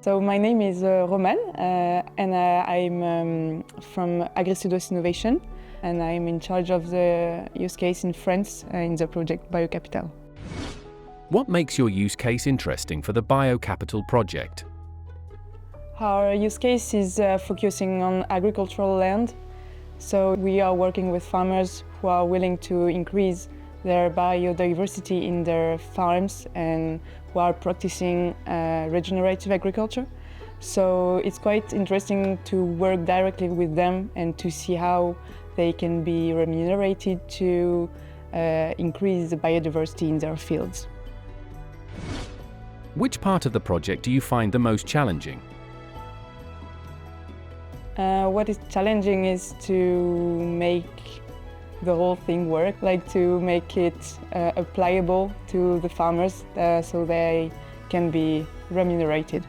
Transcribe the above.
So my name is Romane and I'm from Agri-Studios Innovation, and I'm in charge of the use case in France in the project BIO-CAPITAL. What makes your use case interesting for the BIO-CAPITAL project? Our use case is focusing on agricultural land. So we are working with farmers who are willing to increase their biodiversity in their farms and who are practicing regenerative agriculture. So it's quite interesting to work directly with them and to see how they can be remunerated to increase the biodiversity in their fields. Which part of the project do you find the most challenging? What is challenging is to make the whole thing work, like to make it applicable to the farmers so they can be remunerated.